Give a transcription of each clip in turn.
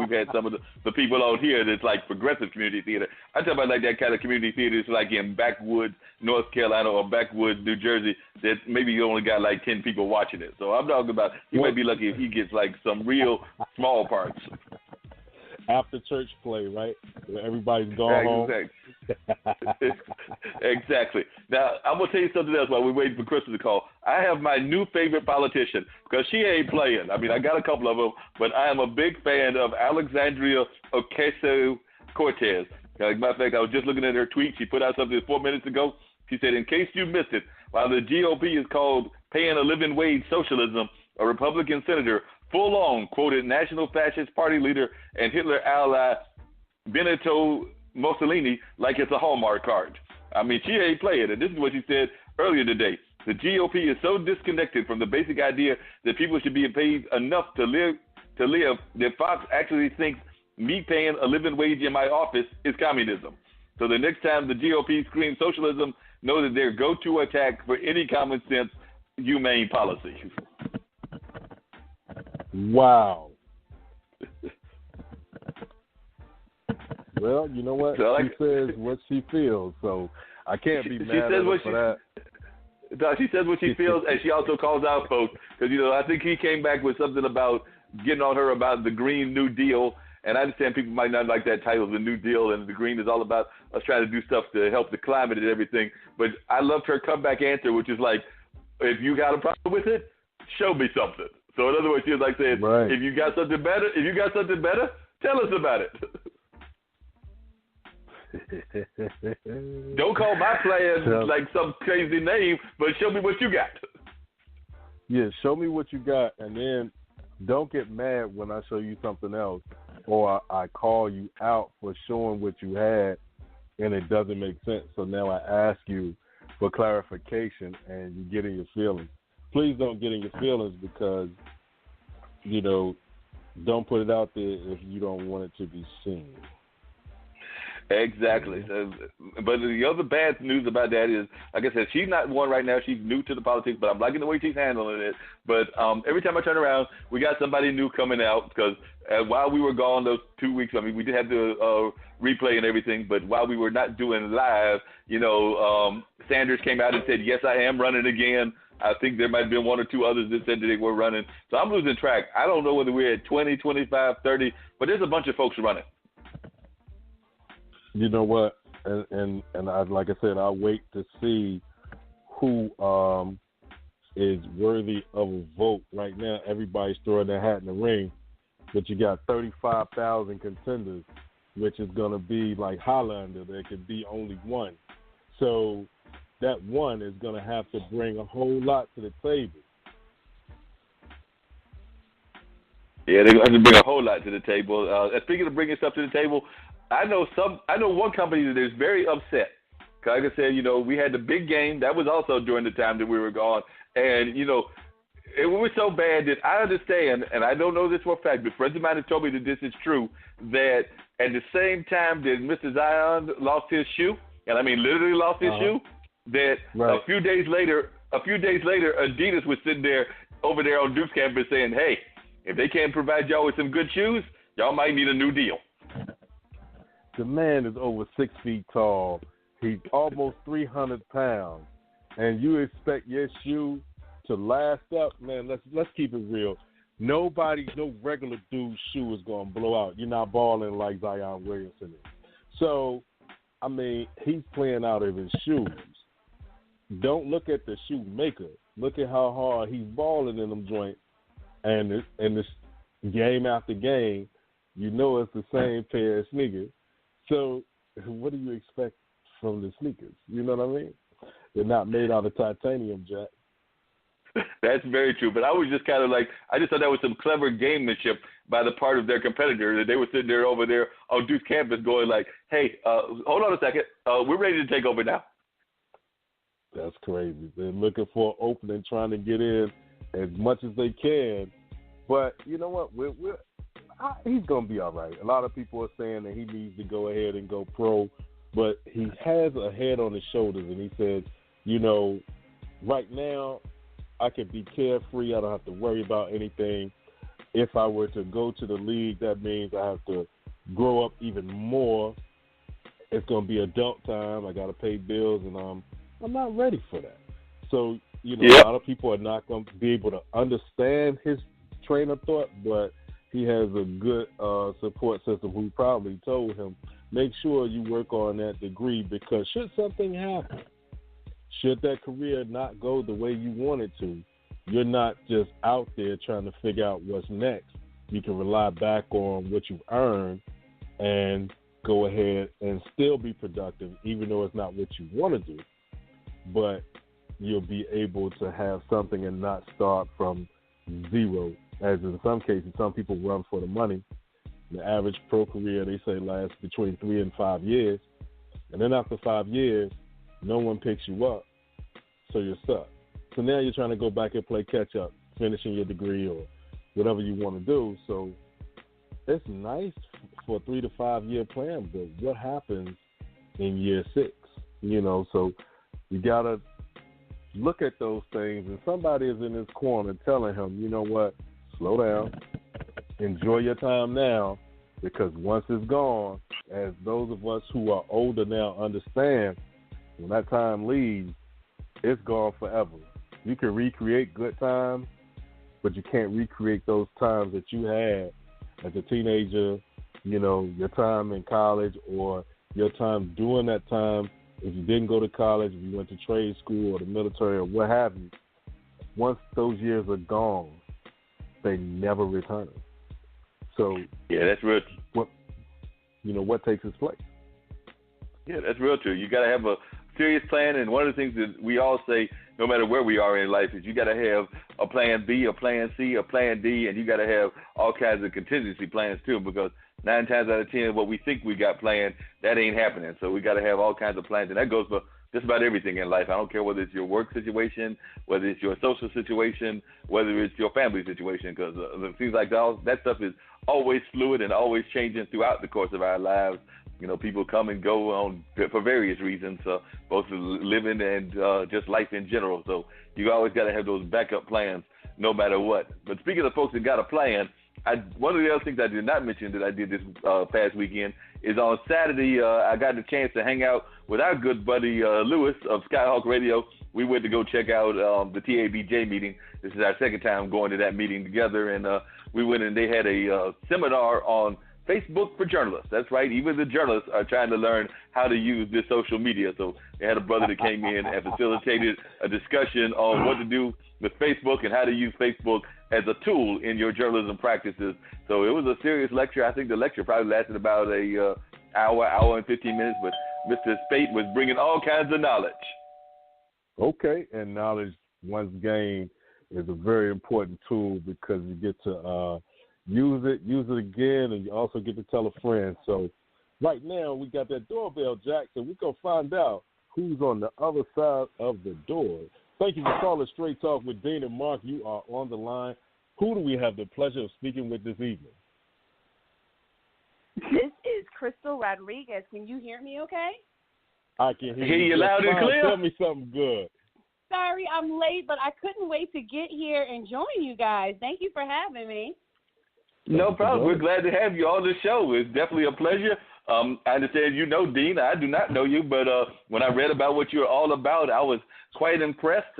we've had some of the people out here that's like progressive community theater. I talk about like that kind of community theater is like in backwoods North Carolina or backwoods New Jersey that maybe you only got like 10 people watching it. So I'm talking about he might be lucky if he gets like some real small parts. After church play, right? Where everybody's gone home. Exactly. Now, I'm going to tell you something else while we're waiting for Crystal to call. I have my new favorite politician because she ain't playing. I mean, I got a couple of them, but I am a big fan of Alexandria Ocasio-Cortez. As a matter of fact, I was just looking at her tweet. She put out something 4 minutes ago. She said, in case you missed it, while the GOP is called paying a living wage socialism, a Republican senator full-on quoted National Fascist Party leader and Hitler ally Benito Mussolini like it's a Hallmark card. I mean, she ain't playing, and this is what she said earlier today. The GOP is so disconnected from the basic idea that people should be paid enough to live that Fox actually thinks me paying a living wage in my office is communism. So the next time the GOP screams socialism, know that their go-to attack for any common sense humane policy. Wow. Well, you know what? So she says what she feels, so I can't be mad at her for that. She says what she feels, and she also calls out folks because, you know, I think he came back with something about getting on her about the Green New Deal, and I understand people might not like that title, the New Deal, and the Green is all about us trying to do stuff to help the climate and everything. But I loved her comeback answer, which is like, if you got a problem with it, show me something. So in other words, she was like saying, right. if you got something better, tell us about it. Don't call my plan like some crazy name, but show me what you got. Yeah, show me what you got, and then don't get mad when I show you something else, or I call you out for showing what you had, and it doesn't make sense. So now I ask you for clarification, and you get in your feelings. Please don't get in your feelings because, you know, don't put it out there if you don't want it to be seen. Exactly. But the other bad news about that is, like I said, she's not one right now. She's new to the politics, but I'm liking the way she's handling it. But every time I turn around, we got somebody new coming out because while we were gone those 2 weeks, I mean, we did have the replay and everything, but while we were not doing live, you know, Sanders came out and said, yes, I am running again. I think there might have been one or two others that said that they were running. So I'm losing track. I don't know whether we're at 20, 25, 30, but there's a bunch of folks running. You know what? And I, like I said, I'll wait to see who is worthy of a vote. Right now, everybody's throwing their hat in the ring, but you got 35,000 contenders, which is going to be like Hollander. There could be only one. So that one is going to have to bring a whole lot to the table. Yeah, they're going to bring a whole lot to the table. Speaking of bringing stuff to the table, I know one company that is very upset. Like I said, you know, we had the big game. That was also during the time that we were gone. And, you know, it was so bad that I understand, and I don't know this for a fact, but friends of mine have told me that this is true, that at the same time that Mr. Zion lost his shoe, and I mean literally lost his shoe, that right. a few days later, Adidas was sitting there over there on Duke's campus saying, hey, if they can't provide y'all with some good shoes, y'all might need a new deal. The man is over 6 feet tall. He's almost 300 pounds. And you expect your shoe to last up? Man, let's keep it real. No regular dude's shoe is going to blow out. You're not balling like Zion Williamson is. So, I mean, he's playing out of his shoes. Don't look at the shoemaker. Look at how hard he's balling in them joints. And this game after game, you know it's the same pair of sneakers. So what do you expect from the sneakers? You know what I mean? They're not made out of titanium, Jack. That's very true. But I was just kind of like, I just thought that was some clever gamemanship by the part of their competitor. That they were sitting there over there on Duke's campus going like, hey, hold on a second. We're ready to take over now. That's crazy. They're looking for an opening, trying to get in as much as they can. But you know what? He's going to be all right. A lot of people are saying that he needs to go ahead and go pro, but he has a head on his shoulders, and he says, you know, right now I can be carefree. I don't have to worry about anything. If I were to go to the league, that means I have to grow up even more. It's going to be adult time. I got to pay bills, and I'm not ready for that. So, a lot of people are not going to be able to understand his train of thought, but he has a good support system who probably told him, make sure you work on that degree, because should something happen, should that career not go the way you want it to, you're not just out there trying to figure out what's next. You can rely back on what you've earned and go ahead and still be productive, even though it's not what you want to do. But you'll be able to have something and not start from zero. As in some cases, some people run for the money. The average pro career, they say, lasts between 3 and 5 years. And then after 5 years, no one picks you up, so you're stuck. So now you're trying to go back and play catch-up, finishing your degree or whatever you want to do. So it's nice for a 3 to 5 year plan, but what happens in year 6? So you got to look at those things, and somebody is in his corner telling him, you know what, slow down, enjoy your time now, because once it's gone, as those of us who are older now understand, when that time leaves, it's gone forever. You can recreate good times, but you can't recreate those times that you had as a teenager, your time in college or your time during that time. If you didn't go to college, if you went to trade school or the military or what have you, once those years are gone, they never return. So yeah, that's real. What takes its place? Yeah, that's real true. You got to have a serious plan, and one of the things that we all say, no matter where we are in life, is you got to have a plan B, a plan C, a plan D, and you got to have all kinds of contingency plans too, because 9 times out of 10, what we think we got planned, that ain't happening. So we got to have all kinds of plans, and that goes for just about everything in life. I don't care whether it's your work situation, whether it's your social situation, whether it's your family situation, because it seems like that stuff is always fluid and always changing throughout the course of our lives. People come and go on for various reasons, both living and just life in general. So you always got to have those backup plans no matter what. But speaking of folks that got a plan, one of the other things I did not mention that I did this past weekend is on Saturday, I got the chance to hang out with our good buddy Lewis of Skyhawk Radio. We went to go check out the TABJ meeting. This is our second time going to that meeting together, and we went and they had a seminar on Facebook for journalists. That's right. Even the journalists are trying to learn how to use this social media. So they had a brother that came in and facilitated a discussion on what to do with Facebook and how to use Facebook as a tool in your journalism practices. So it was a serious lecture. I think the lecture probably lasted about an hour and 15 minutes, but Mr. Spate was bringing all kinds of knowledge. Okay, and knowledge once gained is a very important tool because you get to use it again, and you also get to tell a friend. So right now we got that doorbell, Jack, so we're going to find out who's on the other side of the door. Thank you for calling Straight Talk with Dean and Mark. You are on the line. Who do we have the pleasure of speaking with this evening? This is Crystal Rodriguez. Can you hear me okay? I can hear you loud and clear. Tell me something good. Sorry, I'm late, but I couldn't wait to get here and join you guys. Thank you for having me. No problem. We're glad to have you on the show. It's definitely a pleasure. I understand you know Dean. I do not know you, but when I read about what you're all about, I was quite impressed.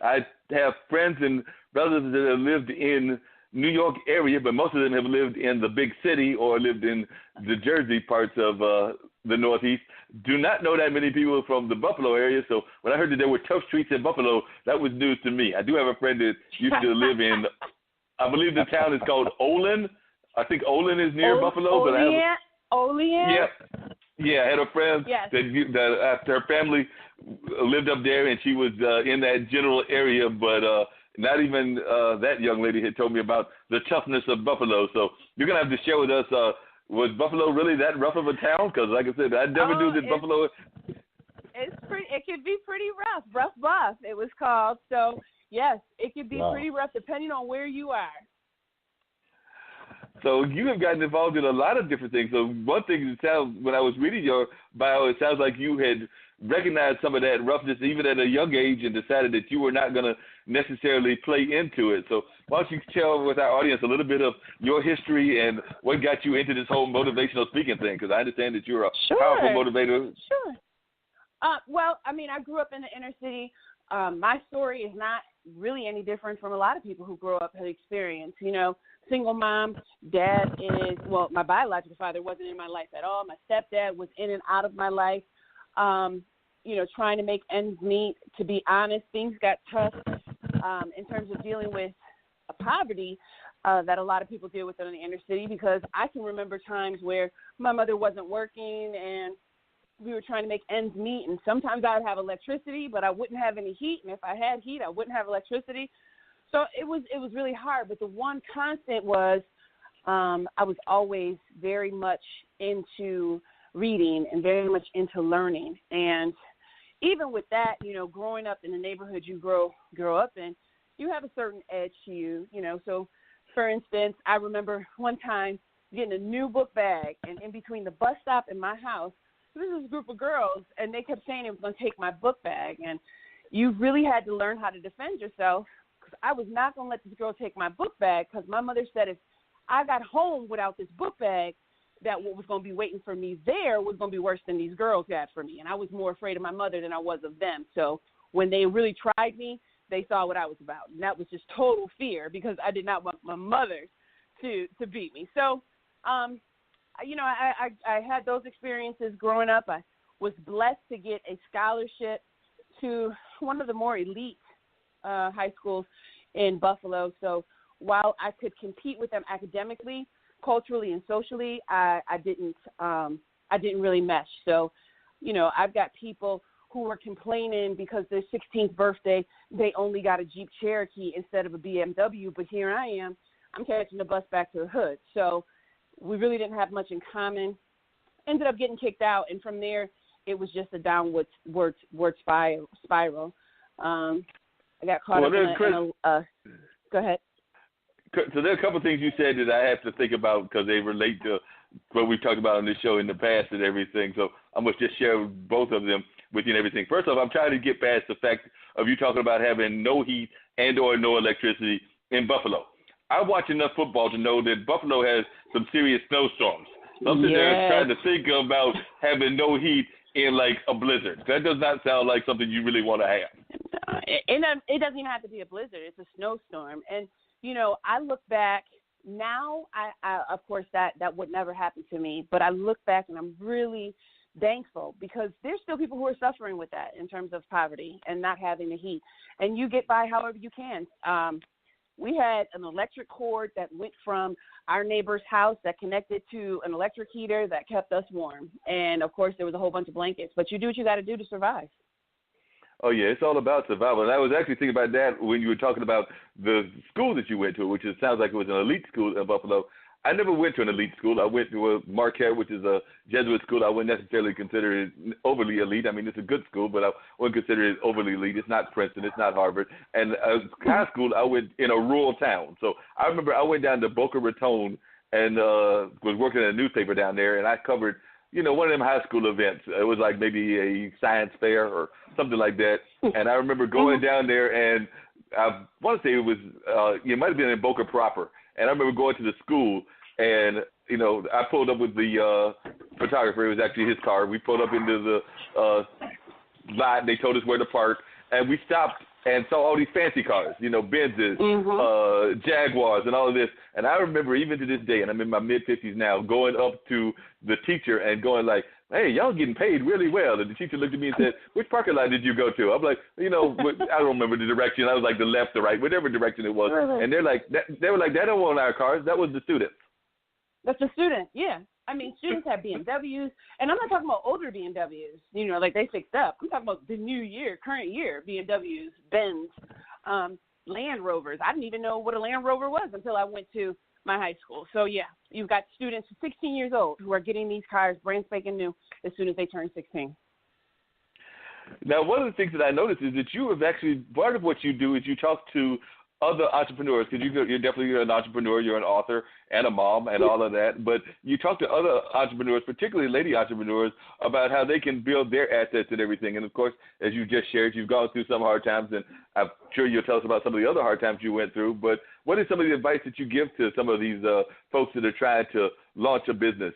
I have friends and brothers that have lived in New York area, but most of them have lived in the big city or lived in the Jersey parts of the Northeast. Do not know that many people from the Buffalo area, so when I heard that there were tough streets in Buffalo, that was news to me. I do have a friend that used to live in, I believe the town is called Olin. I think Olin is near Buffalo. But Olean? Yeah, I had a friend that her family lived up there, and she was in that general area, but not even that young lady had told me about the toughness of Buffalo. So you're going to have to share with us, was Buffalo really that rough of a town? Because like I said, I never knew that Buffalo. It could be pretty rough buff it was called. So, yes, it could be pretty rough depending on where you are. So you have gotten involved in a lot of different things. So one thing that sounds, when I was reading your bio, it sounds like you had recognized some of that roughness even at a young age and decided that you were not going to necessarily play into it. So why don't you share with our audience a little bit of your history and what got you into this whole motivational speaking thing? Because I understand that you're a powerful motivator. Sure. Well, I mean, I grew up in the inner city. My story is not really any different from a lot of people who grow up and experience. You know, single mom, dad is, well, my biological father wasn't in my life at all. My stepdad was in and out of my life, you know, trying to make ends meet. To be honest, things got tough in terms of dealing with poverty that a lot of people deal with in the inner city, because I can remember times where my mother wasn't working and we were trying to make ends meet, and sometimes I would have electricity, but I wouldn't have any heat, and if I had heat, I wouldn't have electricity. So it was really hard, but the one constant was I was always very much into reading and very much into learning. And even with that, you know, growing up in the neighborhood you grow up in, you have a certain edge to you, you know. So, for instance, I remember one time getting a new book bag, and in between the bus stop and my house, this is a group of girls, and they kept saying it was going to take my book bag. And you really had to learn how to defend yourself, because I was not going to let this girl take my book bag, because my mother said if I got home without this book bag, that what was going to be waiting for me there was going to be worse than these girls got for me. And I was more afraid of my mother than I was of them. So when they really tried me, they saw what I was about. And that was just total fear, because I did not want my mother to beat me. So, you know, I had those experiences growing up. I was blessed to get a scholarship to one of the more elite high schools in Buffalo. So while I could compete with them academically, culturally, and socially, I didn't really mesh. So, you know, I've got people who were complaining because their 16th birthday, they only got a Jeep Cherokee instead of a BMW, but here I am, I'm catching the bus back to the hood. So we really didn't have much in common. Ended up getting kicked out, and from there, it was just a downward spiral. I got caught up in a go ahead. So there are a couple of things you said that I have to think about, because they relate to what we've talked about on this show in the past and everything. So I'm going to just share both of them with you and everything. First off, I'm trying to get past the fact of you talking about having no heat and or no electricity in Buffalo. I watch enough football to know that Buffalo has some serious snowstorms. So I'm sitting there trying to think about having no heat in like a blizzard. That does not sound like something you really want to have. It doesn't even have to be a blizzard. It's a snowstorm. And, you know, I look back now, I of course, that would never happen to me. But I look back and I'm really thankful, because there's still people who are suffering with that in terms of poverty and not having the heat. And you get by however you can. We had an electric cord that went from our neighbor's house that connected to an electric heater that kept us warm. And, of course, there was a whole bunch of blankets. But you do what you got to do to survive. Oh, yeah, it's all about survival. And I was actually thinking about that when you were talking about the school that you went to, which sounds like it was an elite school in Buffalo. I never went to an elite school. I went to a Marquette, which is a Jesuit school. I wouldn't necessarily consider it overly elite. I mean, it's a good school, but I wouldn't consider it overly elite. It's not Princeton. It's not Harvard. And high school, I went in a rural town. So I remember I went down to Boca Raton and was working at a newspaper down there, and I covered, you know, one of them high school events. It was like maybe a science fair or something like that. And I remember going down there, and I want to say it was, it might have been in Boca proper. And I remember going to the school, and, you know, I pulled up with the photographer. It was actually his car. We pulled up into the lot. They told us where to park, and we stopped and saw all these fancy cars, you know, Benzes, Jaguars, and all of this. And I remember even to this day, and I'm in my mid-50s now, going up to the teacher and going like, hey, y'all getting paid really well. And the teacher looked at me and said, which parking lot did you go to? I'm like, you know, I don't remember the direction. I was like the left or right, whatever direction it was. Really? And they were like, they don't want our cars. That was the students. That's the student, yeah. I mean, students have BMWs, and I'm not talking about older BMWs, you know, like they fixed up. I'm talking about the current year BMWs, Benz, Land Rovers. I didn't even know what a Land Rover was until I went to my high school. So, yeah, you've got students 16 years old who are getting these cars brand spanking new as soon as they turn 16. Now, one of the things that I noticed is that you have actually, part of what you do is you talk to other entrepreneurs, because you're definitely an entrepreneur, you're an author and a mom and all of that, but you talk to other entrepreneurs, particularly lady entrepreneurs, about how they can build their assets and everything. And, of course, as you just shared, you've gone through some hard times, and I'm sure you'll tell us about some of the other hard times you went through. But what is some of the advice that you give to some of these folks that are trying to launch a business?